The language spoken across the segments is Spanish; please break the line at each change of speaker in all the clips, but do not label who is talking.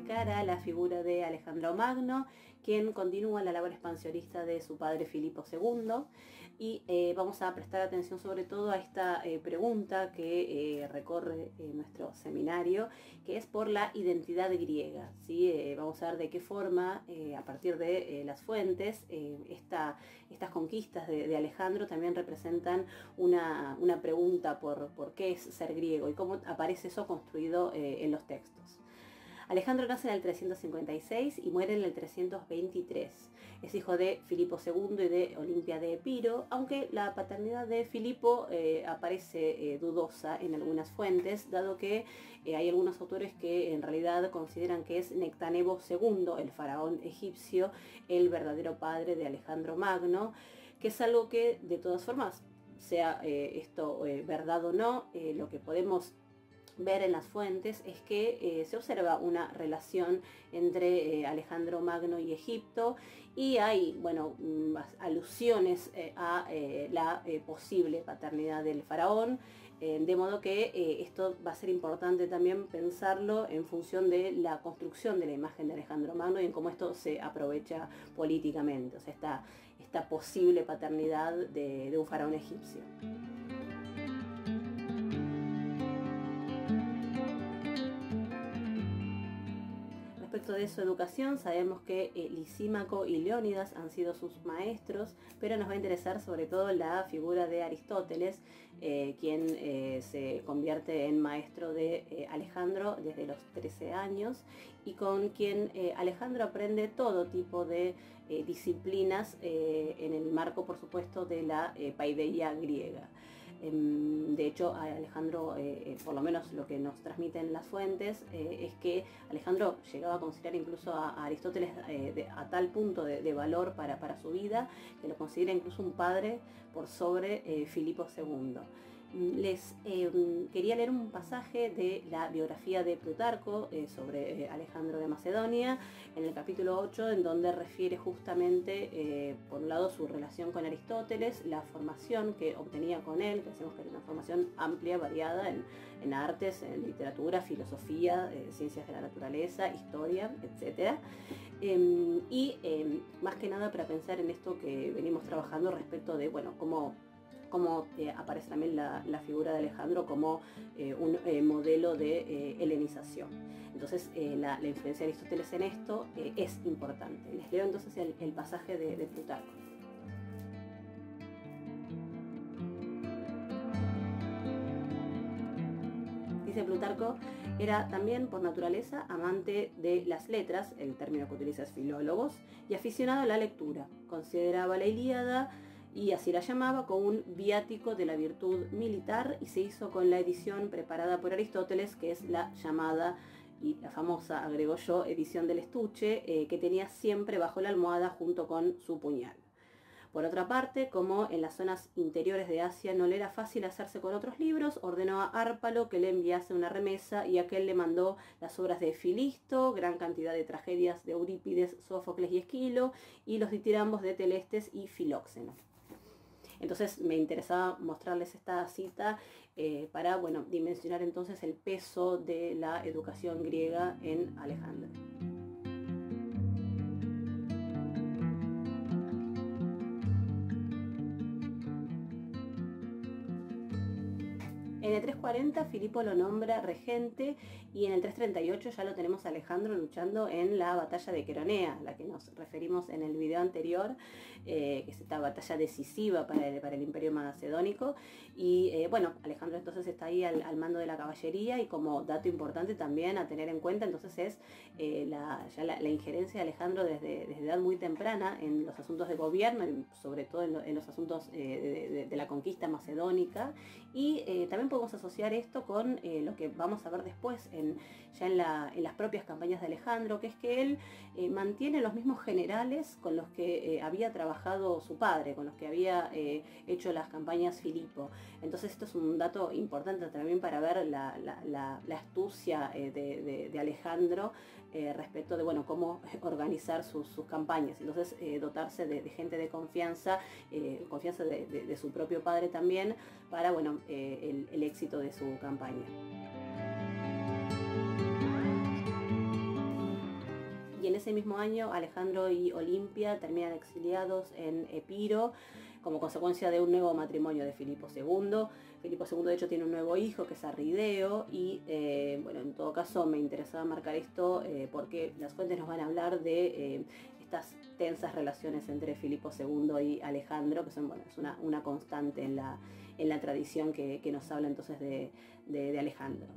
encara la figura de Alejandro Magno, quien continúa la labor expansionista de su padre Filipo II, y vamos a prestar atención sobre todo a esta pregunta que recorre nuestro seminario, que es por la identidad griega, ¿sí? Vamos a ver de qué forma, a partir de las fuentes, estas conquistas de Alejandro también representan una pregunta por qué es ser griego y cómo aparece eso construido en los textos. Alejandro nace en el 356 y muere en el 323. Es hijo de Filipo II y de Olimpia de Epiro, aunque la paternidad de Filipo aparece dudosa en algunas fuentes, dado que hay algunos autores que en realidad consideran que es Nectanebo II, el faraón egipcio, el verdadero padre de Alejandro Magno, que es algo que de todas formas, sea esto verdad o no, lo que podemos ver en las fuentes es que se observa una relación entre Alejandro Magno y Egipto, y hay, bueno, alusiones a la posible paternidad del faraón, de modo que esto va a ser importante también pensarlo en función de la construcción de la imagen de Alejandro Magno y en cómo esto se aprovecha políticamente, o sea, esta posible paternidad de un faraón egipcio. Respecto de su educación, sabemos que Lisímaco y Leónidas han sido sus maestros, pero nos va a interesar sobre todo la figura de Aristóteles, quien se convierte en maestro de Alejandro desde los 13 años y con quien Alejandro aprende todo tipo de disciplinas en el marco, por supuesto, de la paideia griega. De hecho, a Alejandro, por lo menos lo que nos transmiten las fuentes, es que Alejandro llegaba a considerar incluso a Aristóteles a tal punto de valor para su vida, que lo considera incluso un padre por sobre Filipo II. Les quería leer un pasaje de la biografía de Plutarco sobre Alejandro de Macedonia, en el capítulo 8, en donde refiere justamente, por un lado, su relación con Aristóteles, la formación que obtenía con él, que decimos que era una formación amplia, variada en artes, en literatura, filosofía, ciencias de la naturaleza, historia, etc. Más que nada para pensar en esto que venimos trabajando respecto de, bueno, cómo aparece también la figura de Alejandro como un modelo de helenización. Entonces la influencia de Aristóteles en esto es importante. Les leo entonces el pasaje de Plutarco. Dice Plutarco: era también por naturaleza amante de las letras, el término que utiliza es filólogos, y aficionado a la lectura. Consideraba la Ilíada, y así la llamaba, como un viático de la virtud militar, y se hizo con la edición preparada por Aristóteles, que es la llamada y la famosa, agrego yo, edición del estuche, que tenía siempre bajo la almohada junto con su puñal. Por otra parte, como en las zonas interiores de Asia no le era fácil hacerse con otros libros, ordenó a Árpalo que le enviase una remesa, y aquel le mandó las obras de Filisto, gran cantidad de tragedias de Eurípides, Sófocles y Esquilo, y los ditirambos de Telestes y Filóxeno. Entonces me interesaba mostrarles esta cita para, bueno, dimensionar entonces el peso de la educación griega en Alejandro. En el 340 Filipo lo nombra regente, y en el 338 ya lo tenemos a Alejandro luchando en la batalla de Queronea, a la que nos referimos en el video anterior, que es esta batalla decisiva para el imperio macedónico. Y bueno, Alejandro entonces está ahí al mando de la caballería, y como dato importante también a tener en cuenta entonces es la injerencia de Alejandro desde edad muy temprana en los asuntos de gobierno, sobre todo en los asuntos de la conquista macedónica, y también podemos asociar esto con lo que vamos a ver después en las propias campañas de Alejandro, que es que él mantiene los mismos generales con los que había trabajado su padre, con los que había hecho las campañas Filipo. Entonces esto es un dato importante también para ver la astucia de Alejandro respecto de, bueno, cómo organizar sus campañas. Entonces dotarse de gente de confianza, confianza de su propio padre también, para, bueno, el éxito de su campaña. y en ese mismo año Alejandro y Olimpia terminan exiliados en Epiro como consecuencia de un nuevo matrimonio de Filipo II. Filipo II de hecho tiene un nuevo hijo que es Arrideo y bueno, en todo caso me interesaba marcar esto porque las fuentes nos van a hablar de estas tensas relaciones entre Filipo II y Alejandro, que son, bueno, es una constante en la tradición que nos habla entonces de Alejandro.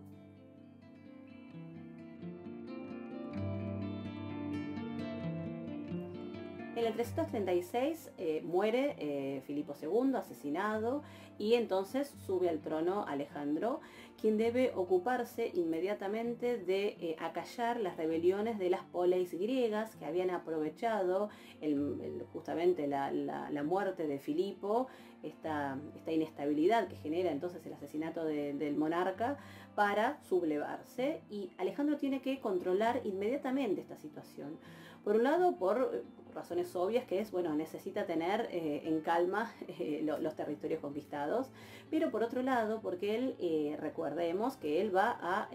En el 336 muere Filipo II, asesinado, y entonces sube al trono Alejandro, quien debe ocuparse inmediatamente de acallar las rebeliones de las poleis griegas que habían aprovechado justamente la muerte de Filipo, esta inestabilidad que genera entonces el asesinato del monarca, para sublevarse, y Alejandro tiene que controlar inmediatamente esta situación. Por un lado, por razones obvias, que es, bueno, necesita tener en calma los territorios conquistados, pero por otro lado, porque él, recordemos que él va a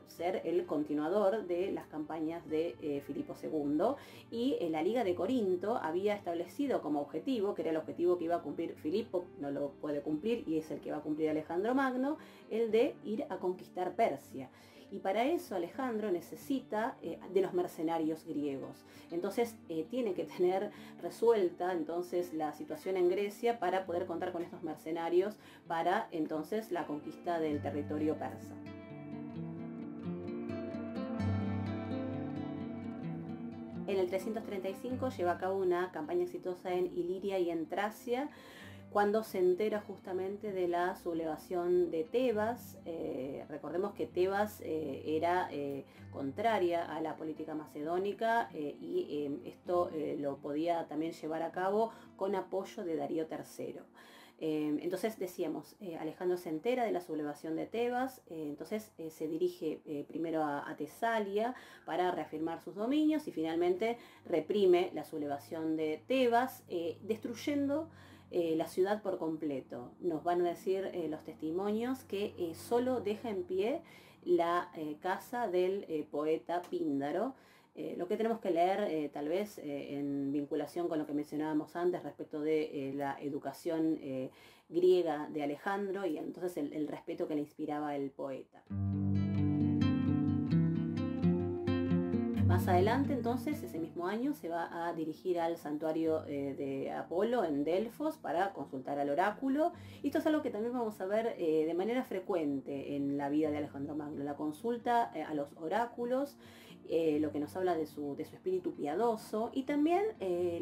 ser el continuador de las campañas de Filipo II, y la Liga de Corinto había establecido como objetivo, que era el objetivo que iba a cumplir Filipo, no lo puede cumplir, y es el que va a cumplir Alejandro Magno, el de ir a conquistar Persia. Y para eso Alejandro necesita de los mercenarios griegos. Entonces tiene que tener resuelta entonces la situación en Grecia para poder contar con estos mercenarios para entonces la conquista del territorio persa. En el 335 lleva a cabo una campaña exitosa en Iliria y en Tracia, cuando se entera justamente de la sublevación de Tebas. Recordemos que Tebas era contraria a la política macedónica y esto lo podía también llevar a cabo con apoyo de Darío III. Entonces decíamos, Alejandro se entera de la sublevación de Tebas, entonces se dirige primero a Tesalia para reafirmar sus dominios y finalmente reprime la sublevación de Tebas, destruyendo la ciudad por completo. Nos van a decir los testimonios que solo deja en pie la casa del poeta Píndaro. Lo que tenemos que leer tal vez en vinculación con lo que mencionábamos antes respecto de la educación griega de Alejandro y entonces el respeto que le inspiraba el poeta. Más adelante, entonces, ese mismo año, se va a dirigir al santuario de Apolo en Delfos para consultar al oráculo. Y esto es algo que también vamos a ver de manera frecuente en la vida de Alejandro Magno, la consulta a los oráculos, lo que nos habla de su espíritu piadoso, y también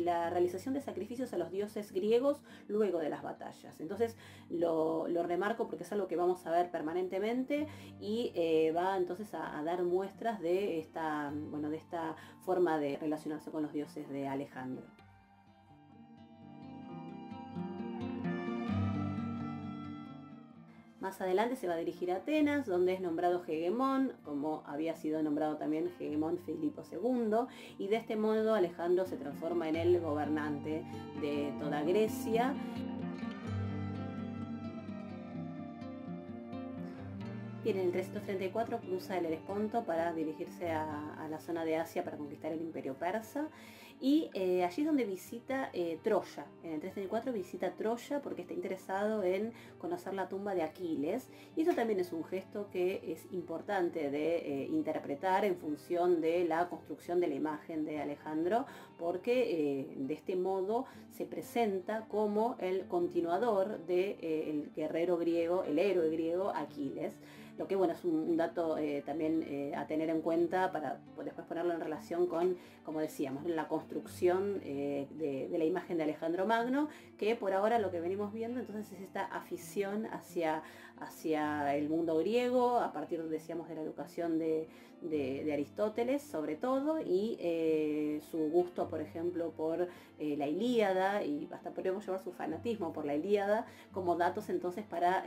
la realización de sacrificios a los dioses griegos luego de las batallas. Entonces lo remarco porque es algo que vamos a ver permanentemente y va entonces a dar muestras de esta forma de relacionarse con los dioses de Alejandro. Más adelante se va a dirigir a Atenas, donde es nombrado hegemón, como había sido nombrado también hegemón Filipo II, y de este modo Alejandro se transforma en el gobernante de toda Grecia. Y en el 334 cruza el Helesponto para dirigirse a la zona de Asia para conquistar el imperio persa. Y allí es donde visita Troya. En el 334 visita Troya porque está interesado en conocer la tumba de Aquiles. Y eso también es un gesto que es importante de interpretar en función de la construcción de la imagen de Alejandro, porque de este modo se presenta como el continuador del guerrero griego, el héroe griego Aquiles. Lo que bueno, es un dato también a tener en cuenta para después ponerlo en relación con, como decíamos, la construcción de la imagen de Alejandro Magno, que por ahora lo que venimos viendo entonces es esta afición hacia el mundo griego, a partir, decíamos, de la educación de Aristóteles sobre todo, y su gusto, por ejemplo, por la Ilíada, y hasta podríamos llevar su fanatismo por la Ilíada, como datos entonces para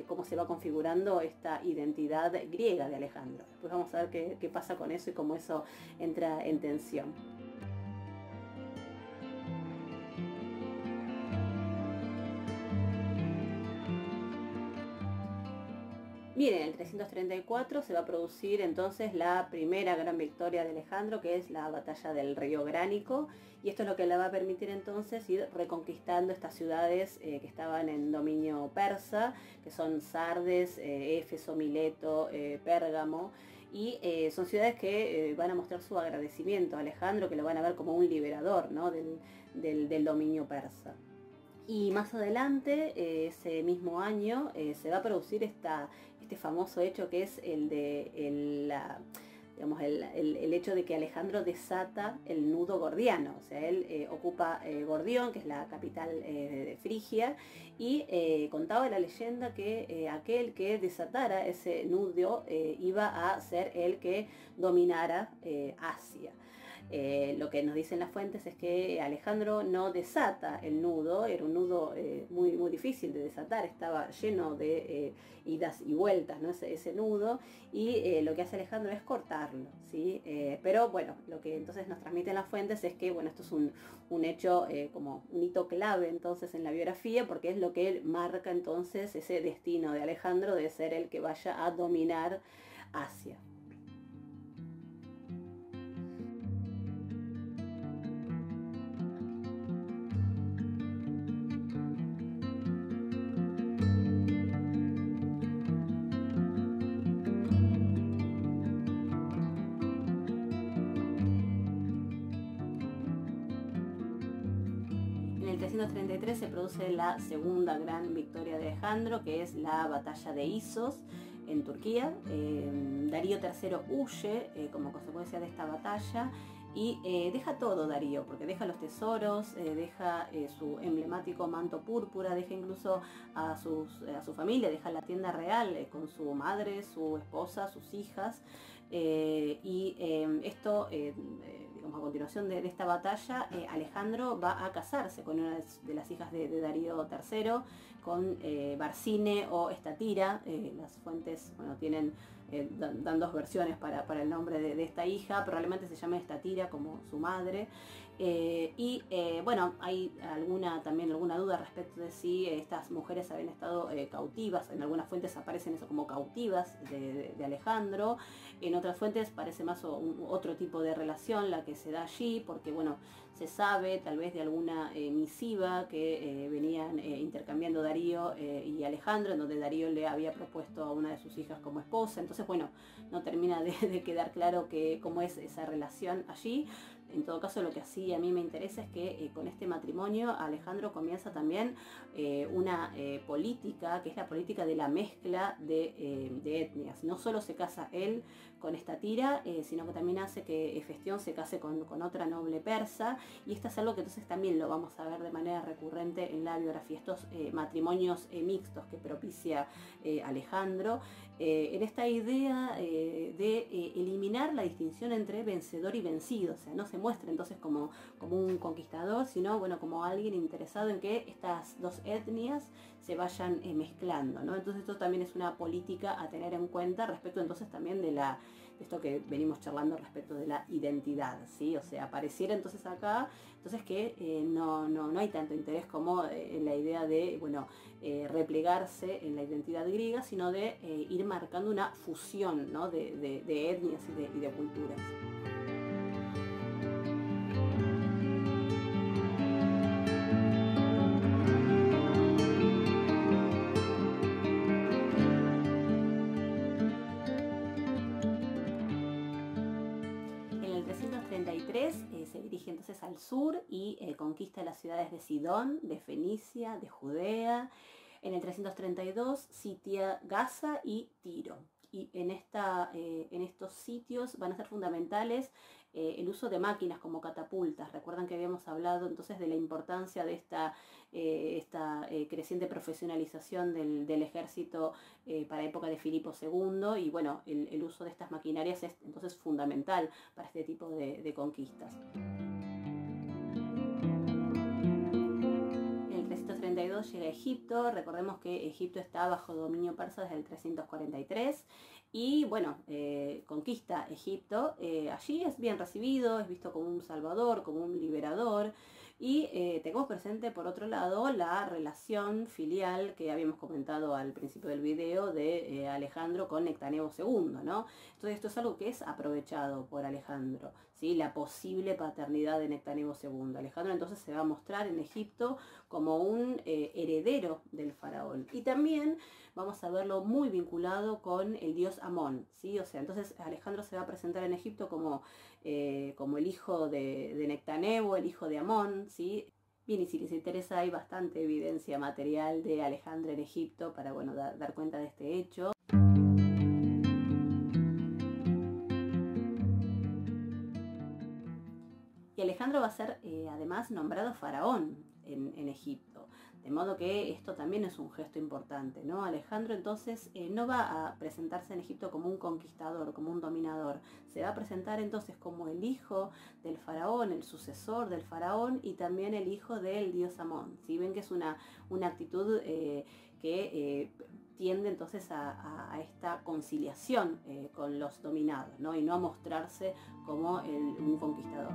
cómo se va configurando esta identidad griega de Alejandro. Después vamos a ver qué pasa con eso y cómo eso entra en tensión. Bien, en el 334 se va a producir entonces la primera gran victoria de Alejandro, que es la batalla del río Gránico, y esto es lo que le va a permitir entonces ir reconquistando estas ciudades que estaban en dominio persa, que son Sardes, Éfeso, Mileto, Pérgamo, y son ciudades que van a mostrar su agradecimiento a Alejandro, que lo van a ver como un liberador, ¿no?, del dominio persa. Y más adelante, ese mismo año, se va a producir este famoso hecho que es el de digamos, el hecho de que Alejandro desata el nudo gordiano. O sea, él ocupa Gordión, que es la capital de Frigia, y contaba la leyenda que aquel que desatara ese nudo iba a ser el que dominara Asia. Lo que nos dicen las fuentes es que Alejandro no desata el nudo, era un nudo muy, muy difícil de desatar, estaba lleno de idas y vueltas, ¿no?, ese nudo, y lo que hace Alejandro es cortarlo, ¿sí? Pero bueno, lo que entonces nos transmiten las fuentes es que, bueno, esto es un hecho como un hito clave entonces en la biografía, porque es lo que marca entonces ese destino de Alejandro de ser el que vaya a dominar Asia. En el 333 se produce la segunda gran victoria de Alejandro, que es la batalla de Issos en Turquía. Darío III huye como consecuencia de esta batalla y deja todo Darío, porque deja los tesoros, deja su emblemático manto púrpura, deja incluso a su familia, deja la tienda real con su madre, su esposa, sus hijas. Esto, digamos, a continuación de esta batalla, Alejandro va a casarse con una de las hijas de Darío III, con Barcine o Estatira. Las fuentes, bueno, dan dos versiones para el nombre de esta hija, probablemente se llame Estatira como su madre. Bueno, hay también alguna duda respecto de si estas mujeres habían estado cautivas. En algunas fuentes aparecen eso como cautivas de Alejandro, en otras fuentes parece más otro tipo de relación la que se da allí, porque bueno, se sabe tal vez de alguna misiva que venían intercambiando Darío y Alejandro, en donde Darío le había propuesto a una de sus hijas como esposa. Entonces, bueno, no termina de quedar claro cómo es esa relación allí. En todo caso, lo que así a mí me interesa es que con este matrimonio Alejandro comienza también una política, que es la política de la mezcla de etnias. No solo se casa él con Estatira, sino que también hace que Hefestión se case con otra noble persa, y esto es algo que entonces también lo vamos a ver de manera recurrente en la biografía, estos matrimonios mixtos que propicia Alejandro, en esta idea de eliminar la distinción entre vencedor y vencido. O sea, no se muestra entonces como un conquistador, sino bueno, como alguien interesado en que estas dos etnias se vayan mezclando, ¿no? Entonces esto también es una política a tener en cuenta respecto entonces también de esto que venimos charlando respecto de la identidad, ¿sí? O sea, pareciera entonces acá entonces que no hay tanto interés como en la idea de, bueno, replegarse en la identidad griega, sino de ir marcando una fusión, ¿no?, de etnias y de culturas. En el 333 se dirige entonces al sur y conquista las ciudades de Sidón, de Fenicia, de Judea. En el 332 sitia Gaza y Tiro. Y en estos sitios van a ser fundamentales el uso de máquinas como catapultas. Recuerdan que habíamos hablado entonces de la importancia de esta creciente profesionalización del ejército para época de Filipo II, y bueno, el uso de estas maquinarias es entonces fundamental para este tipo de conquistas. En el 332 llega a Egipto. Recordemos que Egipto está bajo dominio persa desde el 343 y bueno, conquista Egipto. Allí es bien recibido, es visto como un salvador, como un liberador, Y tenemos presente, por otro lado, la relación filial que habíamos comentado al principio del video de Alejandro con Nectanebo II, ¿no? Entonces esto es algo que es aprovechado por Alejandro, ¿sí? La posible paternidad de Nectanebo II. Alejandro entonces se va a mostrar en Egipto como un heredero del faraón. Y también vamos a verlo muy vinculado con el dios Amón, ¿sí? O sea, entonces Alejandro se va a presentar en Egipto como el hijo de Nectanebo, el hijo de Amón, ¿sí? Bien, y si les interesa hay bastante evidencia material de Alejandro en Egipto para, bueno, dar cuenta de este hecho. Y Alejandro va a ser además nombrado faraón en Egipto. De modo que esto también es un gesto importante, ¿no? Alejandro entonces no va a presentarse en Egipto como un conquistador, como un dominador. Se va a presentar entonces como el hijo del faraón, el sucesor del faraón y también el hijo del dios Amón. ¿Sí? Ven que es una actitud que tiende entonces a esta conciliación con los dominados, ¿no? Y no a mostrarse como un conquistador.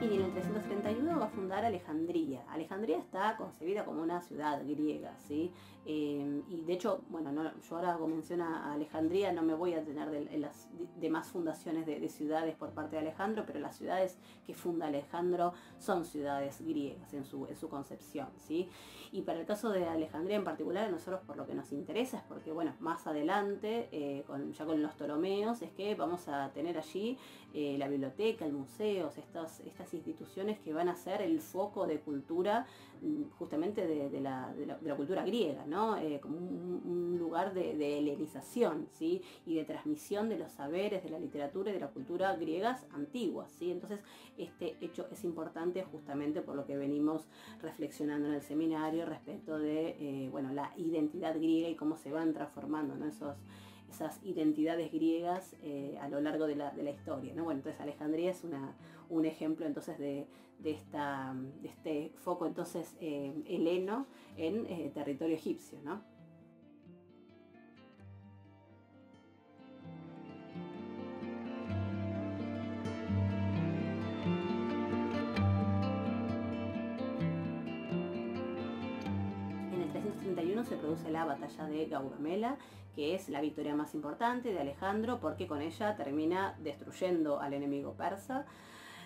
Y en el 331 va a fundar Alejandría. Alejandría está concebida como una ciudad griega, ¿sí? Y de hecho, bueno, yo ahora hago mención a Alejandría, no me voy a tener en las demás fundaciones de ciudades por parte de Alejandro, pero las ciudades que funda Alejandro son ciudades griegas en su concepción, ¿sí? Y para el caso de Alejandría en particular, a nosotros por lo que nos interesa es porque, bueno, más adelante, ya con los Ptolomeos, es que vamos a tener allí la biblioteca, el museo, estas instituciones que van a ser el foco de cultura justamente de la cultura griega, ¿no? Como un lugar de helenización, ¿sí? Y de transmisión de los saberes, de la literatura y de la cultura griegas antiguas, ¿sí? Entonces este hecho es importante justamente por lo que venimos reflexionando en el seminario respecto de bueno, la identidad griega y cómo se van transformando, ¿no? Esas identidades griegas a lo largo de la historia, ¿no? Bueno, entonces Alejandría es un ejemplo entonces de este foco entonces heleno en territorio egipcio, ¿no? En el 331 se produce la batalla de Gaugamela, que es la victoria más importante de Alejandro porque con ella termina destruyendo al enemigo persa.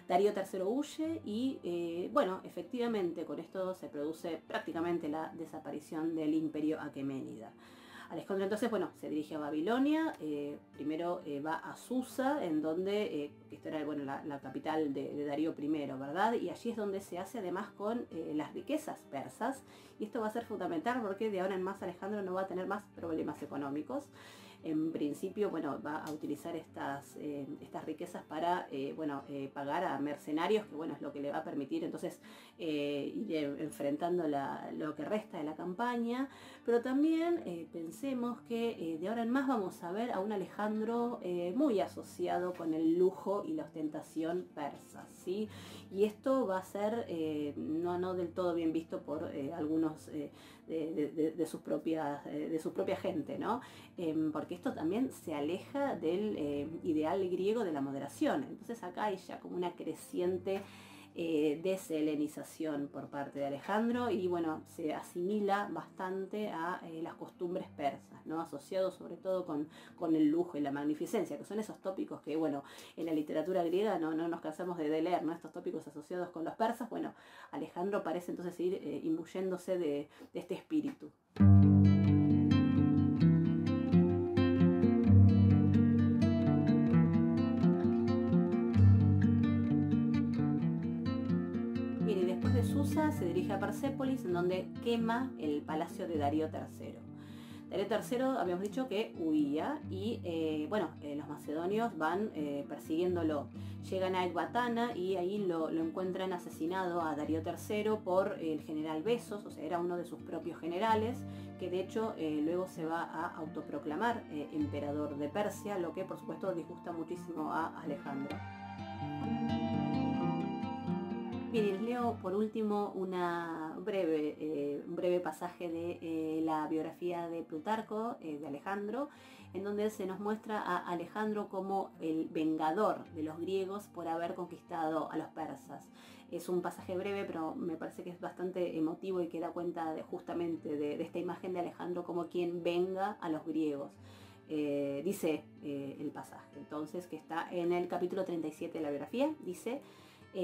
Darío III huye y, bueno, efectivamente con esto se produce prácticamente la desaparición del imperio aqueménida. Alejandro entonces, bueno, se dirige a Babilonia, primero va a Susa, en donde, esto era, bueno, la capital de Darío I, ¿verdad? Y allí es donde se hace además con las riquezas persas, y esto va a ser fundamental porque de ahora en más Alejandro no va a tener más problemas económicos. En principio, bueno, va a utilizar estas riquezas para, bueno, pagar a mercenarios, que bueno, es lo que le va a permitir entonces ir enfrentando lo que resta de la campaña, pero también pensemos que de ahora en más vamos a ver a un Alejandro muy asociado con el lujo y la ostentación persa, ¿sí? Y esto va a ser no del todo bien visto por algunos de su propia gente, ¿no? Porque esto también se aleja del ideal griego de la moderación. Entonces acá hay ya como una creciente deshelenización por parte de Alejandro y bueno, se asimila bastante a las costumbres persas, ¿no? Asociado sobre todo con el lujo y la magnificencia, que son esos tópicos que, bueno, en la literatura griega no nos cansamos de leer, ¿no? Estos tópicos asociados con los persas. Bueno, Alejandro parece entonces ir imbuyéndose de este espíritu. Bien, y después de Susa se dirige a Persépolis, en donde quema el palacio de Darío III. Darío III habíamos dicho que huía y bueno, los macedonios van persiguiéndolo. Llegan a Ecbatana y ahí lo encuentran asesinado a Darío III por el general Besos, o sea, era uno de sus propios generales, que de hecho luego se va a autoproclamar emperador de Persia, lo que por supuesto disgusta muchísimo a Alejandro. Bien, y les leo por último un breve pasaje de la biografía de Plutarco, de Alejandro, en donde se nos muestra a Alejandro como el vengador de los griegos por haber conquistado a los persas. Es un pasaje breve, pero me parece que es bastante emotivo y que da cuenta justamente de esta imagen de Alejandro como quien venga a los griegos. Dice el pasaje, entonces, que está en el capítulo 37 de la biografía, dice...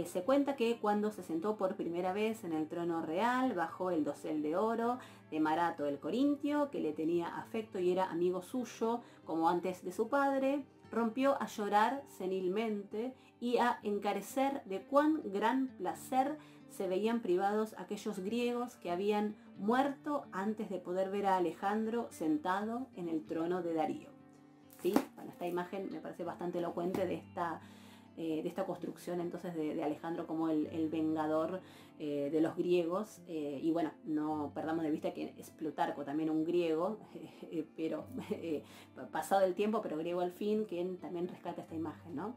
se cuenta que cuando se sentó por primera vez en el trono real, bajo el dosel de oro de Marato el Corintio, que le tenía afecto y era amigo suyo, como antes de su padre, rompió a llorar senilmente y a encarecer de cuán gran placer se veían privados aquellos griegos que habían muerto antes de poder ver a Alejandro sentado en el trono de Darío. ¿Sí? Bueno, esta imagen me parece bastante elocuente de esta construcción entonces de Alejandro como el vengador de los griegos. Y bueno, no perdamos de vista que es Plutarco, también un griego, pero pasado el tiempo, pero griego al fin, quien también rescata esta imagen, ¿no?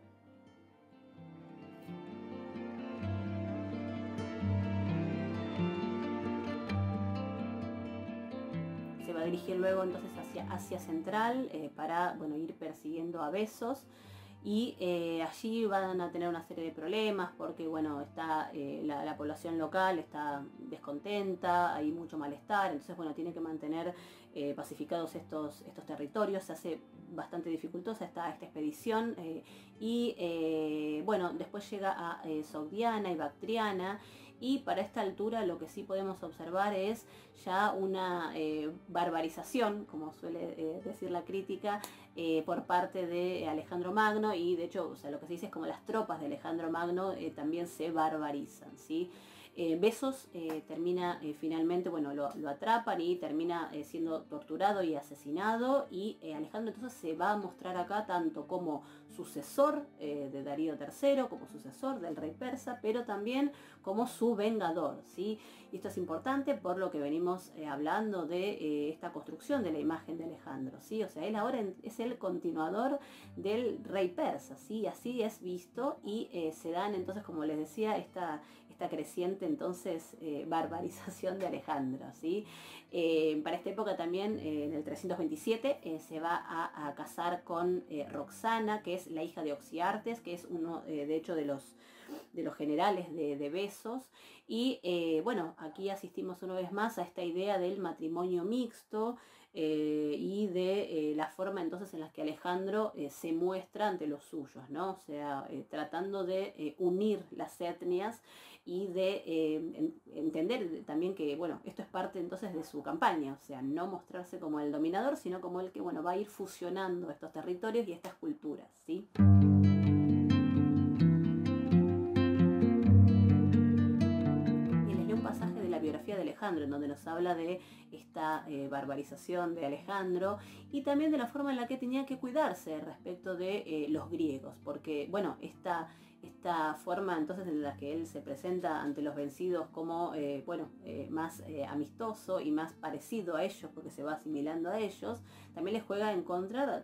Se va a dirigir luego entonces hacia Asia Central para, bueno, ir persiguiendo a Besos. Y allí van a tener una serie de problemas porque, bueno, está la población local está descontenta, hay mucho malestar, entonces, bueno, tiene que mantener pacificados estos territorios. Se hace bastante dificultosa esta expedición y bueno, después llega a Sogdiana y Bactriana, y para esta altura lo que sí podemos observar es ya una barbarización, como suele decir la crítica, por parte de Alejandro Magno, y de hecho, o sea, lo que se dice es como las tropas de Alejandro Magno también se barbarizan, ¿sí? Besos termina finalmente, bueno, lo atrapan y termina siendo torturado y asesinado, y Alejandro entonces se va a mostrar acá tanto como sucesor de Darío III, como sucesor del rey persa, pero también como su vengador, ¿sí? Y esto es importante por lo que venimos hablando de esta construcción de la imagen de Alejandro, ¿sí? O sea, él ahora es el continuador del rey persa, ¿sí? Así es visto, y se dan entonces, como les decía, esta creciente entonces barbarización de Alejandro, ¿sí? Para esta época también, en el 327, se va a casar con Roxana, que es la hija de Oxiartes, que es uno, de hecho, de los generales de Besos. Y bueno, aquí asistimos una vez más a esta idea del matrimonio mixto y de la forma entonces en la que Alejandro se muestra ante los suyos, ¿no? O sea, tratando de unir las etnias y de entender también que, bueno, esto es parte entonces de su campaña, o sea, no mostrarse como el dominador, sino como el que, bueno, va a ir fusionando estos territorios y estas culturas, ¿sí? Biografía de Alejandro, en donde nos habla de esta barbarización de Alejandro y también de la forma en la que tenía que cuidarse respecto de los griegos, porque, bueno, esta forma entonces en la que él se presenta ante los vencidos como, bueno, más amistoso y más parecido a ellos, porque se va asimilando a ellos, también les juega en contra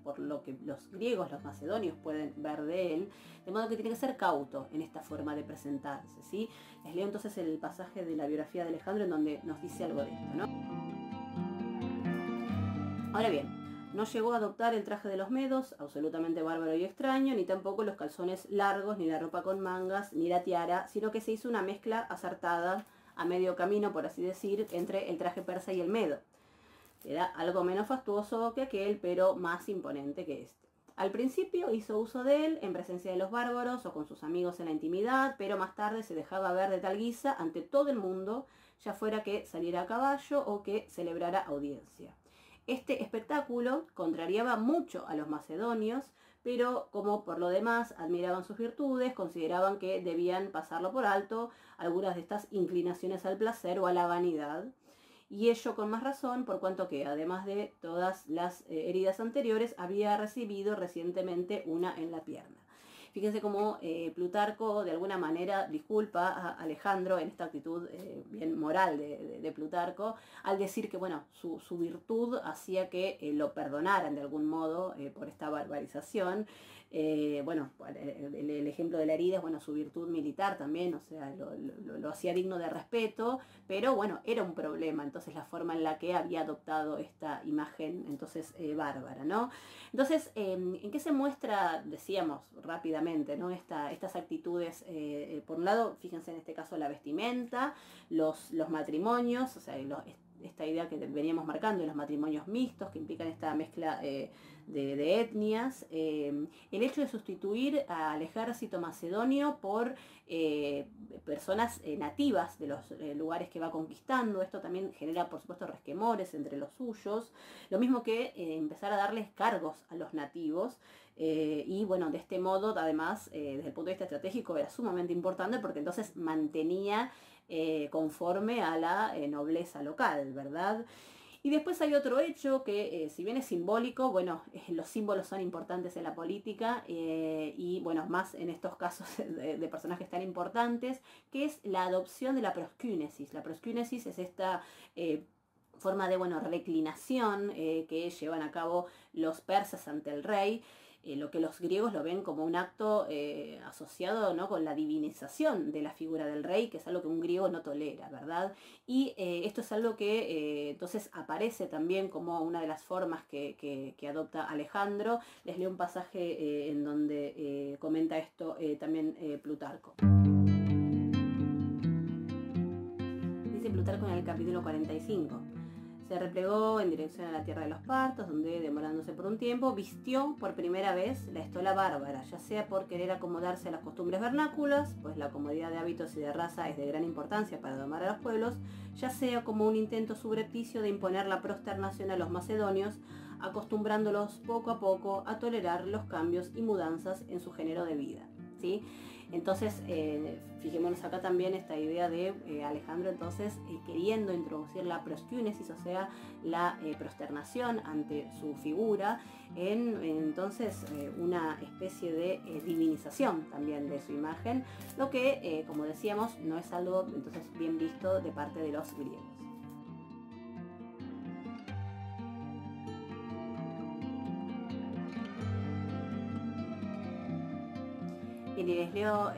por lo que los griegos, los macedonios pueden ver de él, de modo que tiene que ser cauto en esta forma de presentarse, ¿sí? Les leo entonces el pasaje de la biografía de Alejandro en donde nos dice algo de esto, ¿no? Ahora bien, no llegó a adoptar el traje de los medos, absolutamente bárbaro y extraño, ni tampoco los calzones largos, ni la ropa con mangas, ni la tiara, sino que se hizo una mezcla acertada a medio camino, por así decir, entre el traje persa y el medo. Era algo menos fastuoso que aquel, pero más imponente que este. Al principio hizo uso de él en presencia de los bárbaros o con sus amigos en la intimidad, pero más tarde se dejaba ver de tal guisa ante todo el mundo, ya fuera que saliera a caballo o que celebrara audiencia. Este espectáculo contrariaba mucho a los macedonios, pero como por lo demás admiraban sus virtudes, consideraban que debían pasarlo por alto algunas de estas inclinaciones al placer o a la vanidad. Y ello con más razón, por cuanto que, además de todas las heridas anteriores, había recibido recientemente una en la pierna. Fíjense cómo Plutarco de alguna manera disculpa a Alejandro en esta actitud bien moral de Plutarco, al decir que, bueno, su virtud hacía que lo perdonaran de algún modo por esta barbarización. Bueno, el ejemplo de la herida es, bueno, su virtud militar también, o sea, lo hacía digno de respeto, pero bueno, era un problema, entonces la forma en la que había adoptado esta imagen, entonces bárbara, ¿no? Entonces, ¿en qué se muestra, decíamos rápidamente, ¿no? Estas actitudes, por un lado, fíjense en este caso la vestimenta, los matrimonios, o sea, esta idea que veníamos marcando de los matrimonios mixtos que implican esta mezcla de etnias, el hecho de sustituir al ejército macedonio por personas nativas de los lugares que va conquistando. Esto también genera, por supuesto, resquemores entre los suyos, lo mismo que empezar a darles cargos a los nativos. Y bueno, de este modo, además, desde el punto de vista estratégico era sumamente importante porque entonces mantenía conforme a la nobleza local, ¿verdad? Y después hay otro hecho que, si bien es simbólico, bueno, los símbolos son importantes en la política y, bueno, más en estos casos de personajes tan importantes, que es la adopción de la proskúnesis. La proskúnesis es esta forma de, bueno, reclinación que llevan a cabo los persas ante el rey. Lo que los griegos lo ven como un acto asociado, ¿no?, con la divinización de la figura del rey, que es algo que un griego no tolera, ¿verdad? Y esto es algo que entonces aparece también como una de las formas que adopta Alejandro. Les leo un pasaje en donde comenta esto también Plutarco. Dice Plutarco en el capítulo 45. Se replegó en dirección a la tierra de los partos, donde, demorándose por un tiempo, vistió por primera vez la estola bárbara, ya sea por querer acomodarse a las costumbres vernáculas, pues la comodidad de hábitos y de raza es de gran importancia para domar a los pueblos, ya sea como un intento subrepticio de imponer la prosternación a los macedonios, acostumbrándolos poco a poco a tolerar los cambios y mudanzas en su género de vida, ¿sí? Entonces, fijémonos acá también esta idea de Alejandro entonces queriendo introducir la proskúnesis, o sea, la prosternación ante su figura, entonces una especie de divinización también de su imagen, lo que, como decíamos, no es algo entonces bien visto de parte de los griegos. Y les leo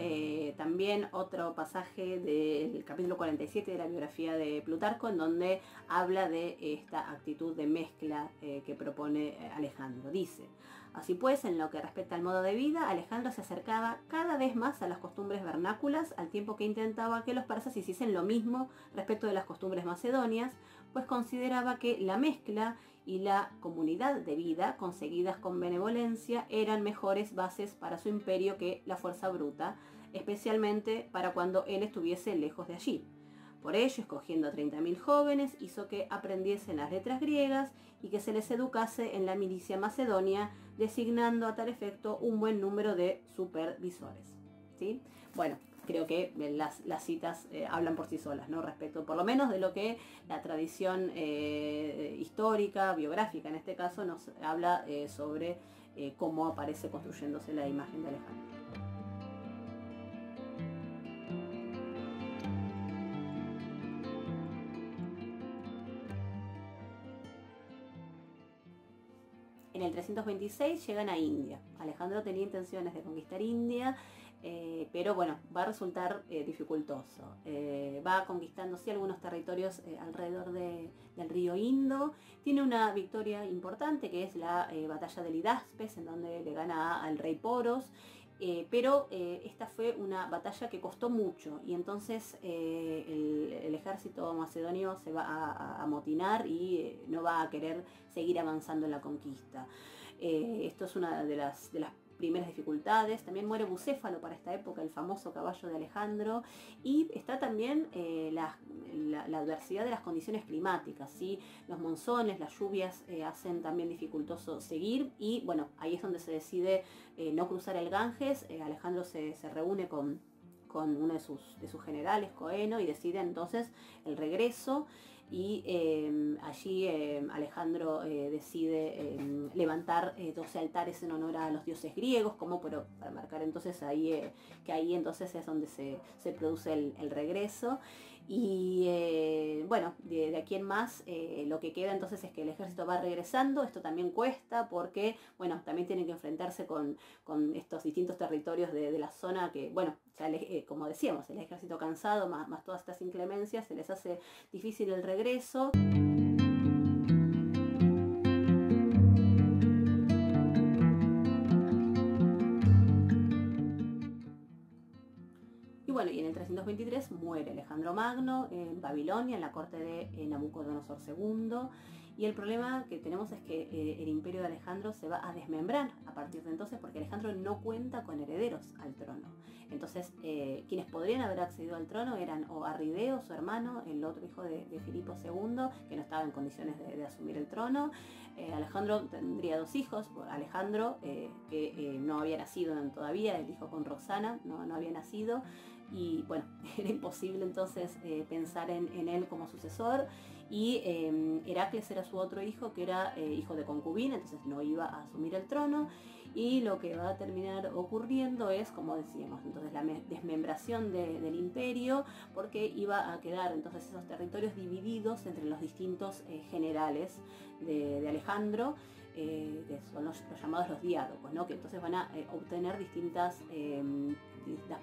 también otro pasaje del capítulo 47 de la biografía de Plutarco, en donde habla de esta actitud de mezcla que propone Alejandro. Dice: así pues, en lo que respecta al modo de vida, Alejandro se acercaba cada vez más a las costumbres vernáculas, al tiempo que intentaba que los persas hiciesen lo mismo respecto de las costumbres macedonias, pues consideraba que la mezcla y la comunidad de vida conseguidas con benevolencia eran mejores bases para su imperio que la fuerza bruta, especialmente para cuando él estuviese lejos de allí. Por ello, escogiendo a 30.000 jóvenes, hizo que aprendiesen las letras griegas y que se les educase en la milicia macedonia, designando a tal efecto un buen número de supervisores, ¿sí? Bueno, creo que las citas hablan por sí solas, ¿no?, respecto por lo menos de lo que la tradición histórica, biográfica en este caso, nos habla sobre cómo aparece construyéndose la imagen de Alejandro. En el 326 llegan a India. Alejandro tenía intenciones de conquistar India, pero bueno, va a resultar dificultoso. Va conquistando sí algunos territorios alrededor del río Indo. Tiene una victoria importante que es la batalla de Lidaspes, en donde le gana al rey Poros. Pero esta fue una batalla que costó mucho y entonces el ejército macedonio se va a amotinar y no va a querer seguir avanzando en la conquista. Esto es una de las primeras dificultades. También muere Bucéfalo para esta época, el famoso caballo de Alejandro, y está también la adversidad de las condiciones climáticas, ¿sí? Los monzones, las lluvias hacen también dificultoso seguir y bueno, ahí es donde se decide no cruzar el Ganges. Alejandro se reúne con uno de sus generales, Coeno, y decide entonces el regreso. y allí Alejandro decide levantar 12 altares en honor a los dioses griegos, como para marcar entonces ahí que ahí entonces es donde se produce el regreso. Y bueno, de aquí en más lo que queda entonces es que el ejército va regresando. Esto también cuesta porque, bueno, también tienen que enfrentarse con estos distintos territorios de la zona que, bueno, ya como decíamos, el ejército cansado, más todas estas inclemencias, se les hace difícil el regreso. Y bueno, y en el 323 muere Alejandro Magno en Babilonia, en la corte de Nabucodonosor II. Y el problema que tenemos es que el imperio de Alejandro se va a desmembrar a partir de entonces, porque Alejandro no cuenta con herederos al trono. Entonces, quienes podrían haber accedido al trono eran o Arrideo, su hermano, el otro hijo de Filipo II, que no estaba en condiciones de asumir el trono. Alejandro tendría 2 hijos, Alejandro, que no había nacido todavía, el hijo con Rosana, no había nacido. Y bueno, era imposible entonces pensar en él como sucesor. Y Heracles era su otro hijo, que era hijo de concubina, entonces no iba a asumir el trono. Y lo que va a terminar ocurriendo es, como decíamos, entonces la desmembración del imperio, porque iba a quedar entonces esos territorios divididos entre los distintos generales de Alejandro, que son los llamados los diádocos, ¿no? Que entonces van a obtener distintas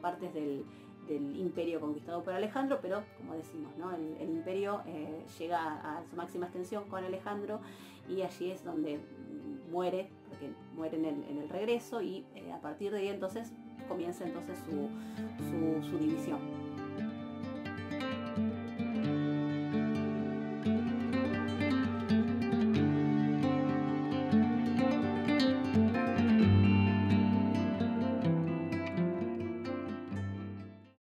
partes del imperio conquistado por Alejandro, pero como decimos, ¿no? el imperio llega a su máxima extensión con Alejandro, y allí es donde muere, porque muere en el regreso, y a partir de ahí entonces comienza entonces su división.